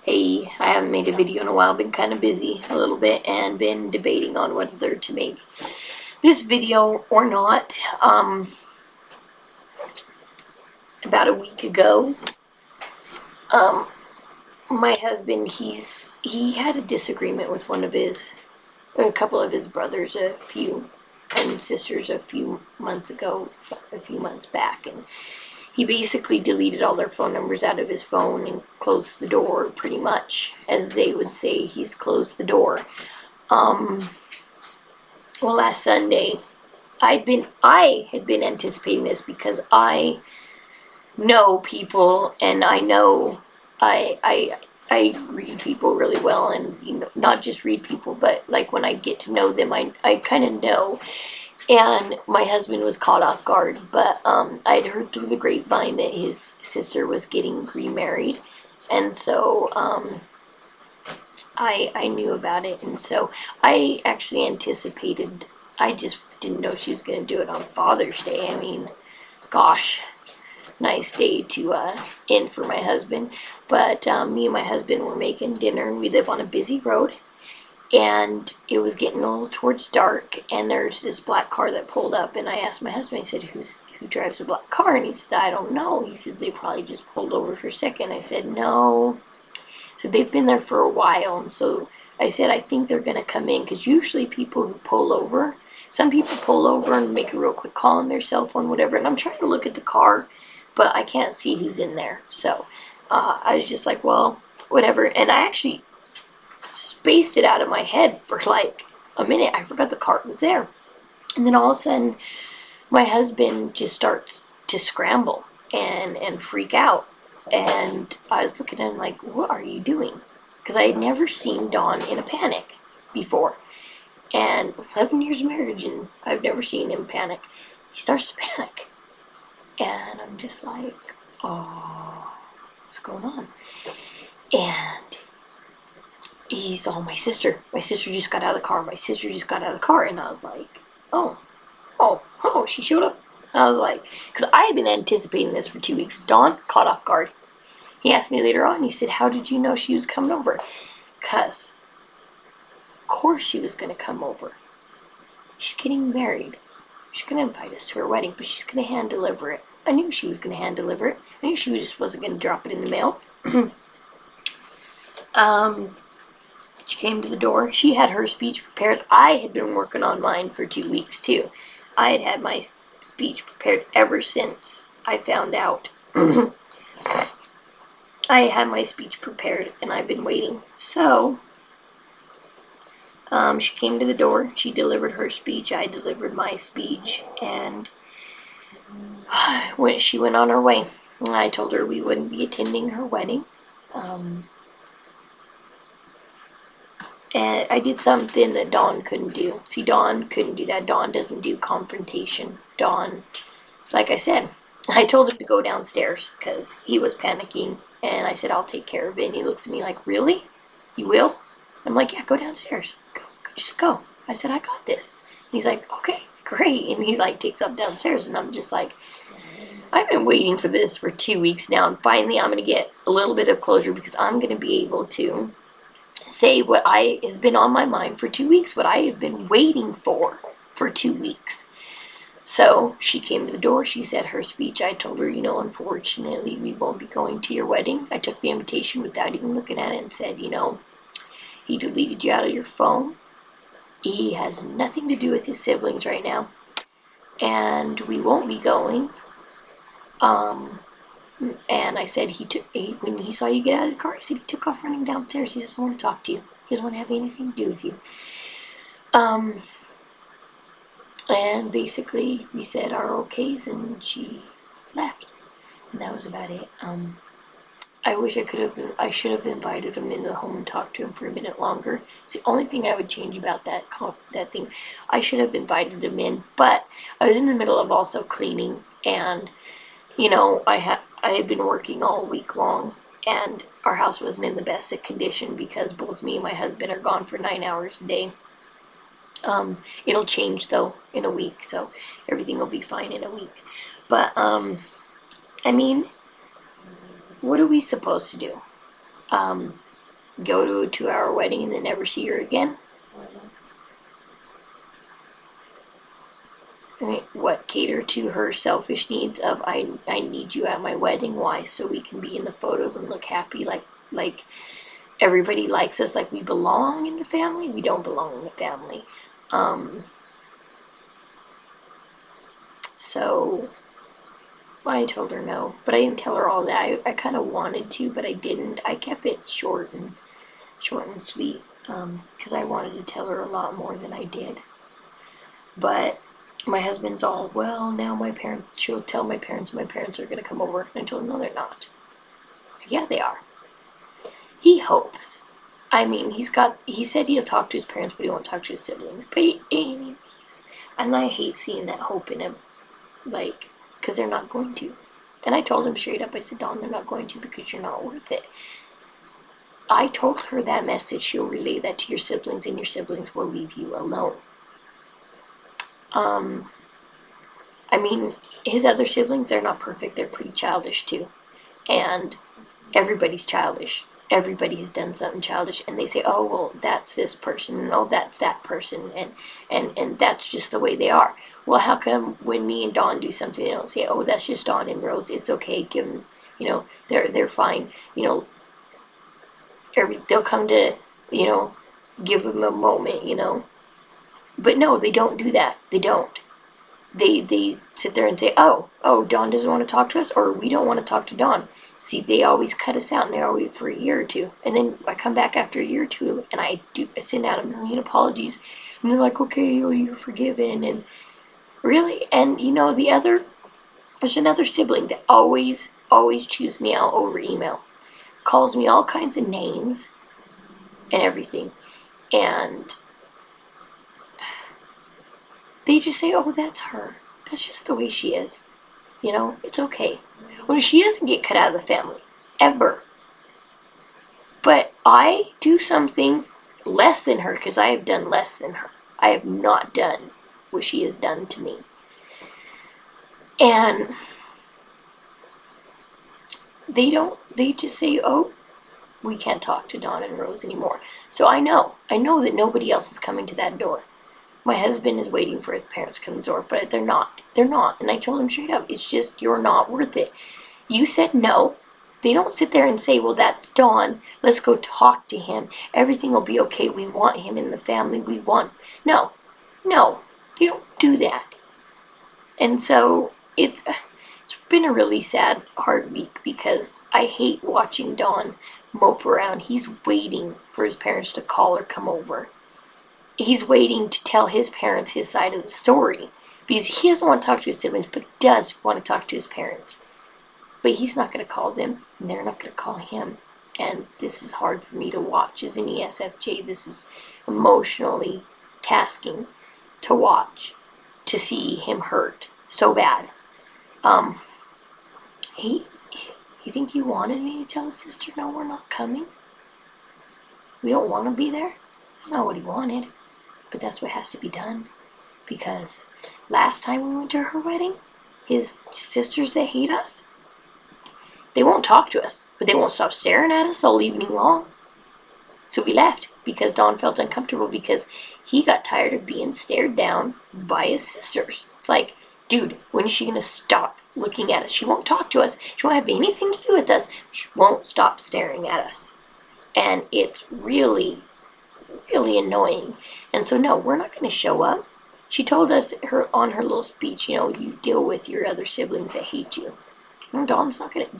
Hey, I haven't made a video in a while, been kind of busy a little bit and been debating on whether to make this video or not. About a week ago, um, my husband, he had a disagreement with a couple of his brothers and sisters a few months ago, a few months back, and he basically deleted all their phone numbers out of his phone and closed the door, pretty much, as they would say. He's closed the door. Well, last Sunday, I had been anticipating this because I know people, and I read people really well, and not just read people, but like when I get to know them, I kind of know. And my husband was caught off guard, but I'd heard through the grapevine that his sister was getting remarried, and so I knew about it, and so I actually anticipated. I just didn't know she was going to do it on Father's Day. I mean, gosh, nice day to end for my husband. But me and my husband were making dinner, and we live on a busy road. And it was getting a little towards dark, and there's this black car that pulled up, and I asked my husband, I said, who drives a black car? And he said, I don't know. He said, they probably just pulled over for a second. I said, no. So they've been there for a while, and so I said, I think they're going to come in, because usually people who pull over, some people pull over and make a real quick call on their cell phone, whatever, and I'm trying to look at the car, but I can't see who's in there. So I was just like, well, whatever. And I actually spaced it out of my head for like a minute. I forgot the car was there. And then all of a sudden, my husband just starts to scramble and freak out. And I was looking at him like, what are you doing? Because I had never seen Don in a panic before. And 11 years of marriage, and I've never seen him panic. He starts to panic. And I'm just like, oh, what's going on? And he's all, my sister just got out of the car. My sister just got out of the car. And I was like, oh, she showed up. I was like, because I had been anticipating this for 2 weeks. Don caught off guard. He asked me later on, he said, how did you know she was coming over? Because, of course she was going to come over. She's getting married. She's going to invite us to her wedding, but she's going to hand deliver it. I knew she was going to hand deliver it. I knew she just wasn't going to drop it in the mail. She came to the door. She had her speech prepared. I had been working on mine for 2 weeks, too. I had had my speech prepared ever since I found out. I had my speech prepared, and I've been waiting. So, she came to the door. She delivered her speech. I delivered my speech, and she went on her way. I told her we wouldn't be attending her wedding. And I did something that Dawn couldn't do. See, Dawn couldn't do that. Dawn doesn't do confrontation. Dawn, like I said, I told him to go downstairs because he was panicking. And I said, I'll take care of it. And he looks at me like, really? You will? I'm like, yeah, go downstairs. Go, just go. I said, I got this. And he's like, okay, great. And he like takes up downstairs. And I'm just like, I've been waiting for this for 2 weeks now. And finally, I'm going to get a little bit of closure because I'm going to be able to say what has been on my mind for 2 weeks, what I have been waiting for 2 weeks. So she came to the door. She said her speech. I told her, unfortunately, we won't be going to your wedding. I took the invitation without even looking at it and said, he deleted you out of your phone. He has nothing to do with his siblings right now. And we won't be going. And I said, when he saw you get out of the car, he said he took off running downstairs. He doesn't want to talk to you. He doesn't want to have anything to do with you. And basically, we said our okays, and she left. And that was about it. I wish I should have invited him into the home and talked to him for a minute longer. It's the only thing I would change about that thing. I should have invited him in, but I was in the middle of also cleaning, and, I had been working all week long, and our house wasn't in the best of condition because both me and my husband are gone for 9 hours a day. It'll change though in a week, so everything will be fine in a week. But I mean, what are we supposed to do? go to a 2-hour wedding and then never see her again? I mean, what, cater to her selfish needs of I need you at my wedding? Why? So we can be in the photos and look happy, like everybody likes us, like we belong in the family. We don't belong in the family. So I told her no, but I didn't tell her all that. I kind of wanted to, but I didn't. I kept it short and sweet, because I wanted to tell her a lot more than I did. But my husband's all, well, now she'll tell my parents are going to come over. And I told him, no, they're not. So yeah, they are. He hopes. I mean, he said he'll talk to his parents, but he won't talk to his siblings. But and I hate seeing that hope in him, like, because they're not going to. And I told him straight up, I said, Dawn, they're not going to, because you're not worth it. I told her that message, she'll relay that to your siblings, and your siblings will leave you alone. I mean, his other siblings, they're not perfect. They're pretty childish too. And everybody's childish. Everybody has done something childish, and they say, oh, well, that's this person, and oh, that's that person, and that's just the way they are. Well, how come when me and Dawn do something, they don't say, oh, that's just Dawn and Rose, it's okay, give them, they're fine, they'll come to, give them a moment, But no, they don't do that. They don't. They sit there and say, oh, Dawn doesn't want to talk to us, or we don't want to talk to Dawn. See, they always cut us out, and they always for a year or two. And then I come back after a year or two, and I send out 1,000,000 apologies. And they're like, okay, oh, you're forgiven. And really? And, there's another sibling that always chews me out over email. Calls me all kinds of names and everything. And they just say, oh, that's her. That's just the way she is. It's okay. Well, she doesn't get cut out of the family. Ever. But I do something less than her, because I have done less than her. I have not done what she has done to me. And they just say, oh, we can't talk to Dawn and Rose anymore. So I know that nobody else is coming to that door. My husband is waiting for his parents to come to the door, but they're not. They're not. And I told him straight up, it's just, you're not worth it. You said no. They don't sit there and say, well, that's Dawn. Let's go talk to him. Everything will be okay. We want him in the family. No. They don't do that. And so it's been a really sad, hard week, because I hate watching Dawn mope around. He's waiting for his parents to call or come over. He's waiting to tell his parents his side of the story, because he doesn't want to talk to his siblings, but he does want to talk to his parents. But he's not going to call them, and they're not going to call him. And this is hard for me to watch as an ESFJ. This is emotionally tasking to watch, to see him hurt so bad. You think he wanted me to tell his sister, no, we're not coming? We don't want to be there? That's not what he wanted. But that's what has to be done. Because last time we went to her wedding, his sisters that hate us, they won't talk to us, but they won't stop staring at us all evening long. So we left, because Dawn felt uncomfortable, because he got tired of being stared down by his sisters. It's like, dude, when is she going to stop looking at us? She won't talk to us. She won't have anything to do with us. She won't stop staring at us. And it's really annoying. And so no, we're not going to show up. She told us on her little speech, you deal with your other siblings that hate you. No, Dawn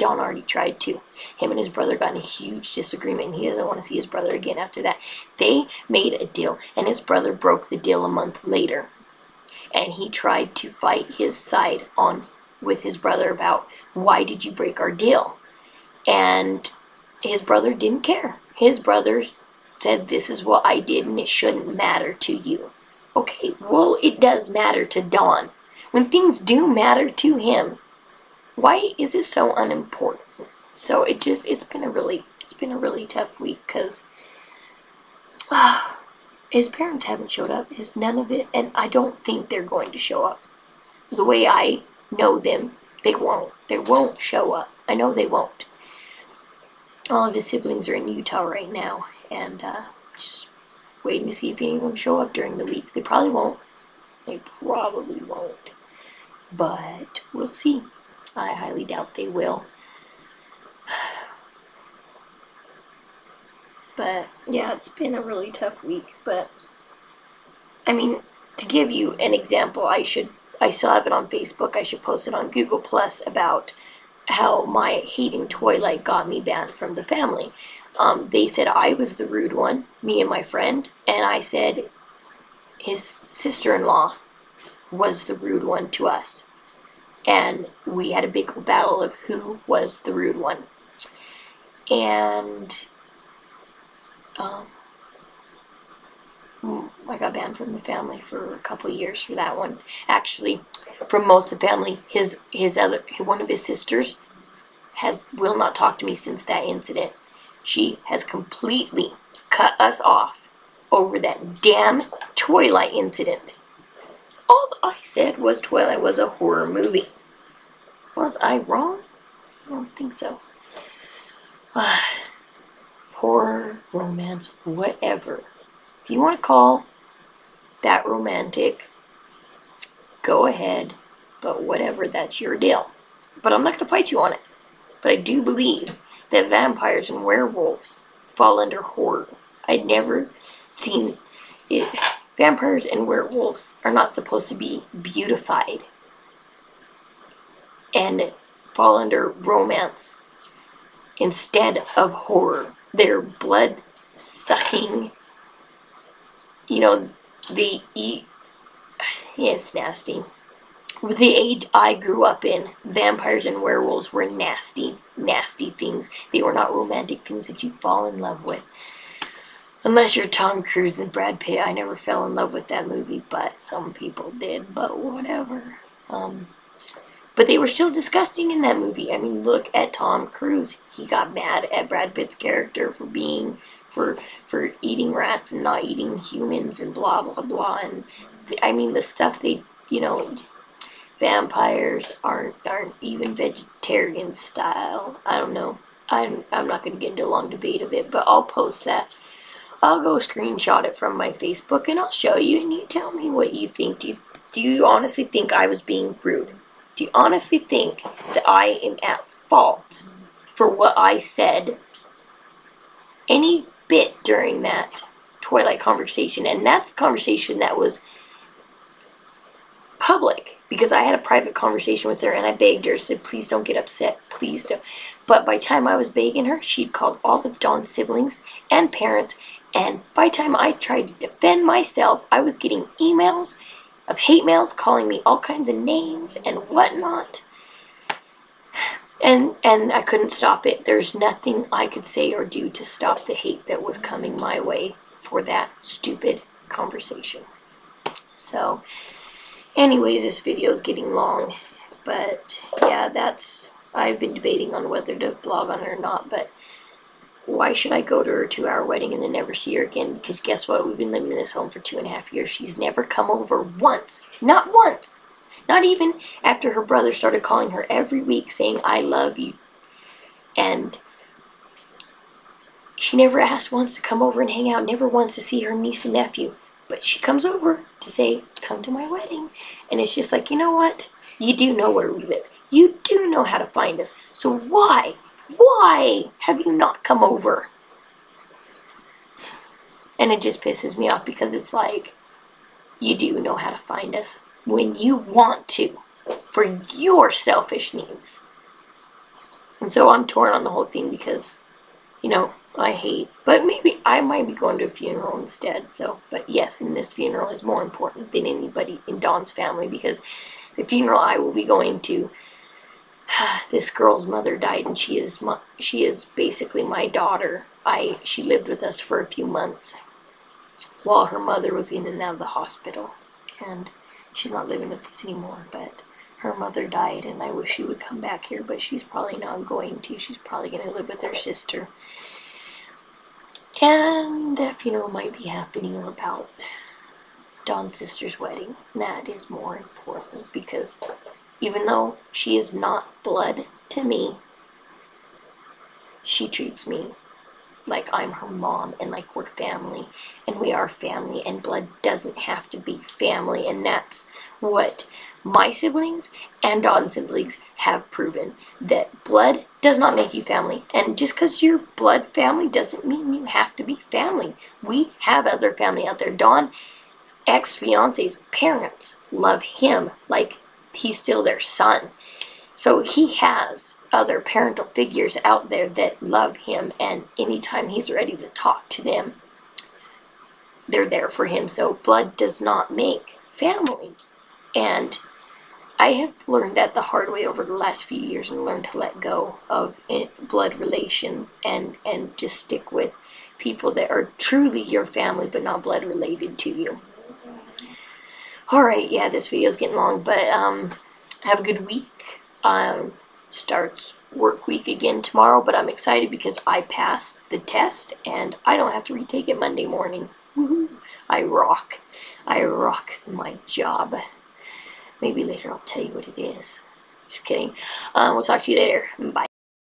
already tried to. Him and his brother got in a huge disagreement, and he doesn't want to see his brother again after that. They made a deal, and his brother broke the deal a month later. And he tried to fight his side with his brother about, why did you break our deal? And his brother didn't care. His brother said, this is what I did, and it shouldn't matter to you. Okay, well, it does matter to Dawn. When things do matter to him, why is it so unimportant? So it's been a really tough week, because his parents haven't showed up. It's none of it, and I don't think they're going to show up. The way I know them, they won't. They won't show up. I know they won't. All of his siblings are in Utah right now, and just waiting to see if any of them show up during the week. They probably won't. They probably won't. But we'll see. I highly doubt they will. But yeah, it's been a really tough week. But I mean, to give you an example, I still have it on Facebook. I should post it on Google Plus about how my hating Twilight got me banned from the family. They said I was the rude one, me and my friend, and I said his sister-in-law was the rude one to us. And we had a big battle of who was the rude one. And I got banned from the family for a couple of years for that one. Actually, from most of the family, one of his sisters will not talk to me since that incident. She has completely cut us off over that damn Twilight incident. All I said was Twilight was a horror movie. Was I wrong? I don't think so. Horror, romance, whatever. If you want to call that romantic, go ahead. But whatever, that's your deal. But I'm not going to fight you on it. But I do believe that vampires and werewolves fall under horror. I'd never seen it. Vampires and werewolves are not supposed to be beautified and fall under romance instead of horror. They're blood-sucking, they eat. Yeah, it's nasty. With the age I grew up in, vampires and werewolves were nasty, nasty things. They were not romantic things that you fall in love with. Unless you're Tom Cruise and Brad Pitt. I never fell in love with that movie, but some people did, but whatever. But they were still disgusting in that movie. I mean, look at Tom Cruise. He got mad at Brad Pitt's character for eating rats and not eating humans and blah, blah, blah. And I mean, the stuff vampires aren't even vegetarian style. I don't know. I'm not going to get into a long debate of it, but I'll post that. I'll go screenshot it from my Facebook and I'll show you, and you tell me what you think. Do you honestly think I was being rude? Do you honestly think that I am at fault for what I said any bit during that Twilight conversation? And that's the conversation that was public, because I had a private conversation with her and I begged her, said, please don't get upset, please don't. But by the time I was begging her, she'd called all of Dawn's siblings and parents, and by the time I tried to defend myself, I was getting emails of hate mails calling me all kinds of names and whatnot. And I couldn't stop it. There's nothing I could say or do to stop the hate that was coming my way for that stupid conversation. So, anyways, this video is getting long. But, yeah, I've been debating on whether to blog on it or not, but why should I go to her 2-hour wedding and then never see her again? Because guess what? We've been living in this home for 2.5 years. She's never come over once. Not once. Not even after her brother started calling her every week saying, I love you. And she never asked once to come over and hang out. Never once to see her niece and nephew. But she comes over to say, come to my wedding. And it's just like, you know what? You do know where we live. You do know how to find us. So why have you not come over? And it just pisses me off, because it's like, you do know how to find us when you want to, for your selfish needs. And so I'm torn on the whole thing, because, I hate, but maybe I might be going to a funeral instead. So, but yes, and this funeral is more important than anybody in Dawn's family, because the funeral I will be going to, this girl's mother died, and she is basically my daughter. She lived with us for a few months while her mother was in and out of the hospital, and she's not living with us anymore. But her mother died, and I wish she would come back here, but she's probably not going to. She's probably going to live with her sister. And that funeral might be happening about Dawn's sister's wedding. That is more important, because even though she is not blood to me, she treats me like I'm her mom, and like we're family, and we are family, and blood doesn't have to be family, and that's what my siblings and Dawn's siblings have proven, that blood does not make you family, and just because you're blood family doesn't mean you have to be family. We have other family out there. Dawn's ex-fiance's parents love him like he's still their son. So he has other parental figures out there that love him, and anytime he's ready to talk to them, they're there for him. So blood does not make family. And I have learned that the hard way over the last few years, and learned to let go of blood relations and just stick with people that are truly your family but not blood related to you. Alright, yeah, this video is getting long, but have a good week. Starts work week again tomorrow, but I'm excited because I passed the test and I don't have to retake it Monday morning. Woohoo! I rock my job. Maybe later I'll tell you what it is. Just kidding. We'll talk to you later. Bye.